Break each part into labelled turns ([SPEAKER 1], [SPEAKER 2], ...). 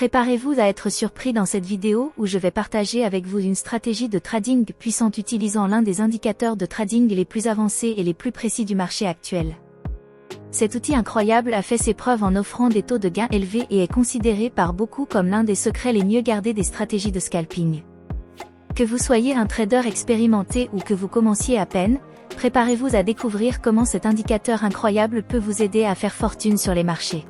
[SPEAKER 1] Préparez-vous à être surpris dans cette vidéo où je vais partager avec vous une stratégie de trading puissante utilisant l'un des indicateurs de trading les plus avancés et les plus précis du marché actuel. Cet outil incroyable a fait ses preuves en offrant des taux de gain élevés et est considéré par beaucoup comme l'un des secrets les mieux gardés des stratégies de scalping. Que vous soyez un trader expérimenté ou que vous commenciez à peine, préparez-vous à découvrir comment cet indicateur incroyable peut vous aider à faire fortune sur les marchés.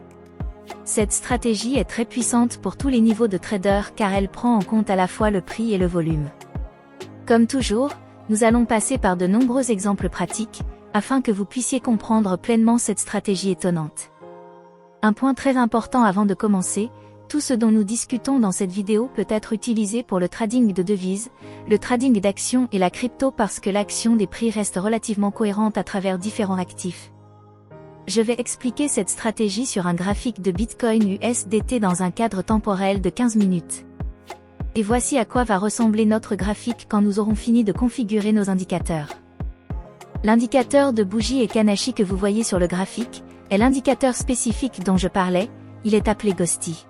[SPEAKER 1] Cette stratégie est très puissante pour tous les niveaux de traders car elle prend en compte à la fois le prix et le volume. Comme toujours, nous allons passer par de nombreux exemples pratiques, afin que vous puissiez comprendre pleinement cette stratégie étonnante. Un point très important avant de commencer, tout ce dont nous discutons dans cette vidéo peut être utilisé pour le trading de devises, le trading d'actions et la crypto parce que l'action des prix reste relativement cohérente à travers différents actifs. Je vais expliquer cette stratégie sur un graphique de Bitcoin USDT dans un cadre temporel de 15 minutes. Et voici à quoi va ressembler notre graphique quand nous aurons fini de configurer nos indicateurs. L'indicateur de bougie et Kanashi que vous voyez sur le graphique est l'indicateur spécifique dont je parlais, il est appelé Ghosty.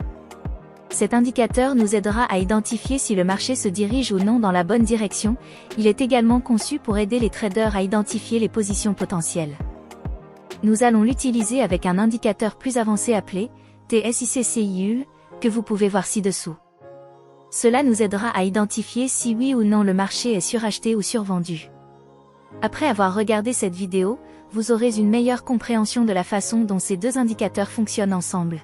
[SPEAKER 1] Cet indicateur nous aidera à identifier si le marché se dirige ou non dans la bonne direction, il est également conçu pour aider les traders à identifier les positions potentielles. Nous allons l'utiliser avec un indicateur plus avancé appelé TSICCIUL, que vous pouvez voir ci-dessous. Cela nous aidera à identifier si oui ou non le marché est suracheté ou survendu. Après avoir regardé cette vidéo, vous aurez une meilleure compréhension de la façon dont ces deux indicateurs fonctionnent ensemble.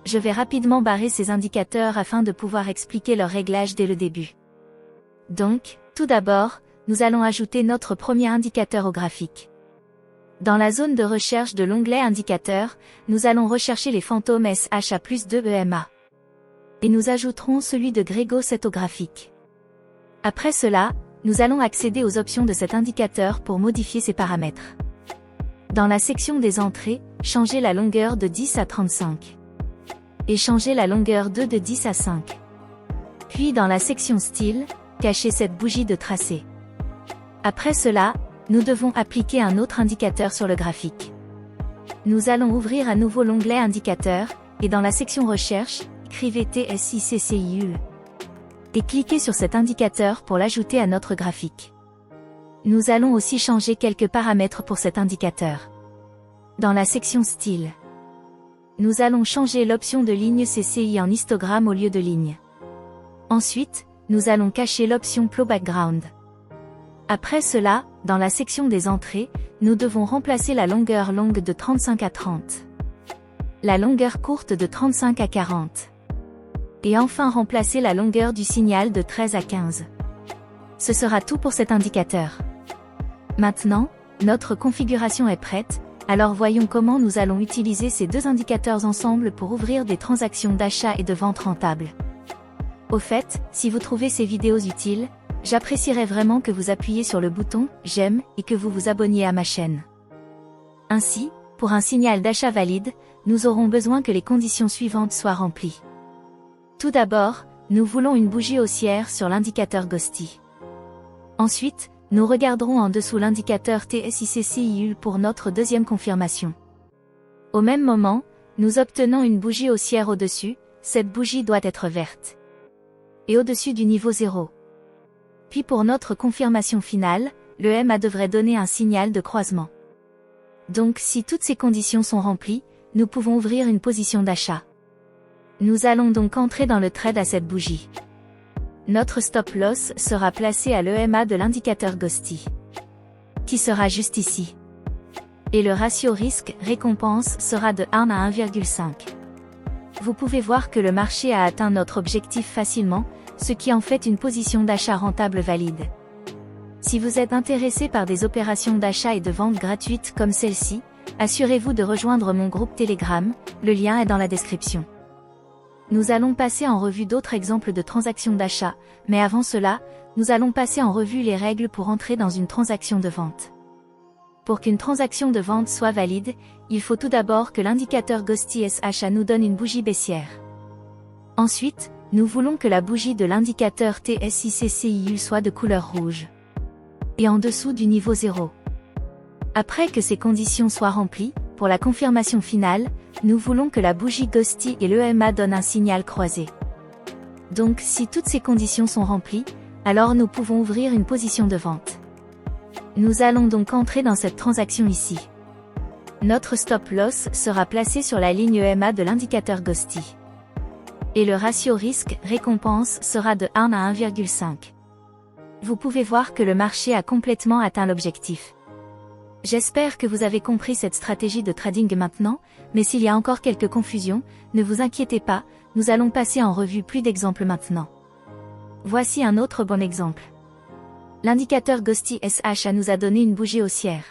[SPEAKER 1] Je vais rapidement barrer ces indicateurs afin de pouvoir expliquer leur réglage dès le début. Donc, tout d'abord, nous allons ajouter notre premier indicateur au graphique. Dans la zone de recherche de l'onglet Indicateurs, nous allons rechercher les fantômes SH à plus 2 EMA. Et nous ajouterons celui de Grego 7 au graphique. Après cela, nous allons accéder aux options de cet indicateur pour modifier ses paramètres. Dans la section des entrées, changez la longueur de 10 à 35. Et changez la longueur 2 de 10 à 5. Puis dans la section Style, cachez cette bougie de tracé. Après cela, nous devons appliquer un autre indicateur sur le graphique. Nous allons ouvrir à nouveau l'onglet Indicateurs, et dans la section Recherche, écrivez TSICCIUL. Et cliquez sur cet indicateur pour l'ajouter à notre graphique. Nous allons aussi changer quelques paramètres pour cet indicateur. Dans la section Style, nous allons changer l'option de ligne CCI en histogramme au lieu de ligne. Ensuite, nous allons cacher l'option Plow Background. Après cela, dans la section des entrées, nous devons remplacer la longueur longue de 35 à 30. La longueur courte de 35 à 40. Et enfin remplacer la longueur du signal de 13 à 15. Ce sera tout pour cet indicateur. Maintenant, notre configuration est prête, alors voyons comment nous allons utiliser ces deux indicateurs ensemble pour ouvrir des transactions d'achat et de vente rentables. Au fait, si vous trouvez ces vidéos utiles, j'apprécierais vraiment que vous appuyiez sur le bouton « J'aime » et que vous vous abonniez à ma chaîne. Ainsi, pour un signal d'achat valide, nous aurons besoin que les conditions suivantes soient remplies. Tout d'abord, nous voulons une bougie haussière sur l'indicateur Ghosty. Ensuite, nous regarderons en dessous l'indicateur TSICCIUL pour notre deuxième confirmation. Au même moment, nous obtenons une bougie haussière au-dessus, cette bougie doit être verte. Et au-dessus du niveau 0. Puis pour notre confirmation finale, le EMA devrait donner un signal de croisement. Donc si toutes ces conditions sont remplies, nous pouvons ouvrir une position d'achat. Nous allons donc entrer dans le trade à cette bougie. Notre stop loss sera placé à l'EMA de l'indicateur Ghosty, qui sera juste ici. Et le ratio risque-récompense sera de 1 à 1,5. Vous pouvez voir que le marché a atteint notre objectif facilement, ce qui en fait une position d'achat rentable valide. Si vous êtes intéressé par des opérations d'achat et de vente gratuites comme celle-ci, assurez-vous de rejoindre mon groupe Telegram, le lien est dans la description. Nous allons passer en revue d'autres exemples de transactions d'achat, mais avant cela, nous allons passer en revue les règles pour entrer dans une transaction de vente. Pour qu'une transaction de vente soit valide, il faut tout d'abord que l'indicateur Ghosty SHA nous donne une bougie baissière. Ensuite, nous voulons que la bougie de l'indicateur TSICCIUL soit de couleur rouge. Et en dessous du niveau 0. Après que ces conditions soient remplies, Pour la confirmation finale, nous voulons que la bougie Ghosty et l'EMA donnent un signal croisé. Donc si toutes ces conditions sont remplies, alors nous pouvons ouvrir une position de vente. Nous allons donc entrer dans cette transaction ici. Notre stop loss sera placé sur la ligne EMA de l'indicateur Ghosty. Et le ratio risque-récompense sera de 1 à 1,5. Vous pouvez voir que le marché a complètement atteint l'objectif. J'espère que vous avez compris cette stratégie de trading maintenant, mais s'il y a encore quelques confusions, ne vous inquiétez pas, nous allons passer en revue plus d'exemples maintenant. Voici un autre bon exemple. L'indicateur Ghosty SHA nous a donné une bougie haussière.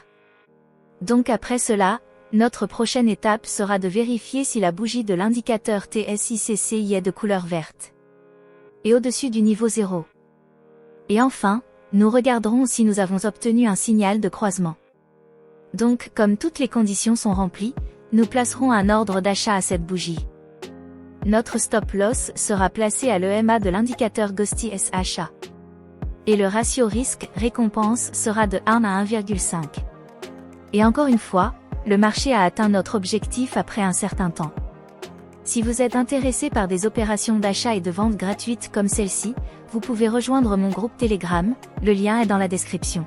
[SPEAKER 1] Donc après cela, notre prochaine étape sera de vérifier si la bougie de l'indicateur TSICCI est de couleur verte. Et au-dessus du niveau 0. Et enfin, nous regarderons si nous avons obtenu un signal de croisement. Donc, comme toutes les conditions sont remplies, nous placerons un ordre d'achat à cette bougie. Notre stop loss sera placé à l'EMA de l'indicateur Ghosty SHA. Et le ratio risque-récompense sera de 1 à 1,5. Et encore une fois, le marché a atteint notre objectif après un certain temps. Si vous êtes intéressé par des opérations d'achat et de vente gratuites comme celle-ci, vous pouvez rejoindre mon groupe Telegram, le lien est dans la description.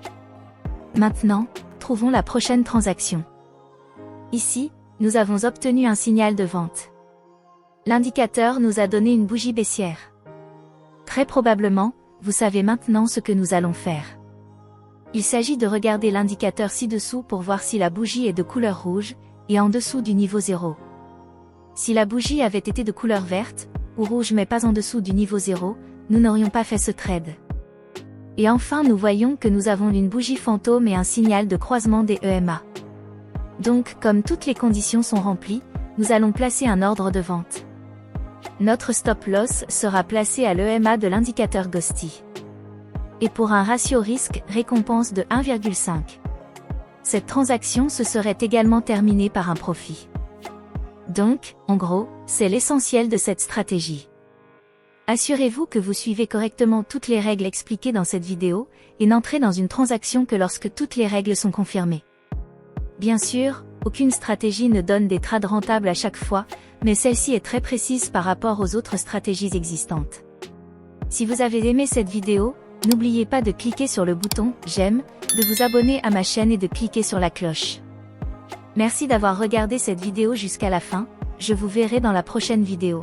[SPEAKER 1] Maintenant, trouvons la prochaine transaction. Ici, nous avons obtenu un signal de vente. L'indicateur nous a donné une bougie baissière. Très probablement, vous savez maintenant ce que nous allons faire. Il s'agit de regarder l'indicateur ci-dessous pour voir si la bougie est de couleur rouge, et en dessous du niveau 0. Si la bougie avait été de couleur verte, ou rouge mais pas en dessous du niveau 0, nous n'aurions pas fait ce trade. Et enfin nous voyons que nous avons une bougie fantôme et un signal de croisement des EMA. Donc comme toutes les conditions sont remplies, nous allons placer un ordre de vente. Notre stop loss sera placé à l'EMA de l'indicateur Ghosty. Et pour un ratio risque-récompense de 1,5. Cette transaction se serait également terminée par un profit. Donc, en gros, c'est l'essentiel de cette stratégie. Assurez-vous que vous suivez correctement toutes les règles expliquées dans cette vidéo, et n'entrez dans une transaction que lorsque toutes les règles sont confirmées. Bien sûr, aucune stratégie ne donne des trades rentables à chaque fois, mais celle-ci est très précise par rapport aux autres stratégies existantes. Si vous avez aimé cette vidéo, n'oubliez pas de cliquer sur le bouton « J'aime », de vous abonner à ma chaîne et de cliquer sur la cloche. Merci d'avoir regardé cette vidéo jusqu'à la fin, je vous verrai dans la prochaine vidéo.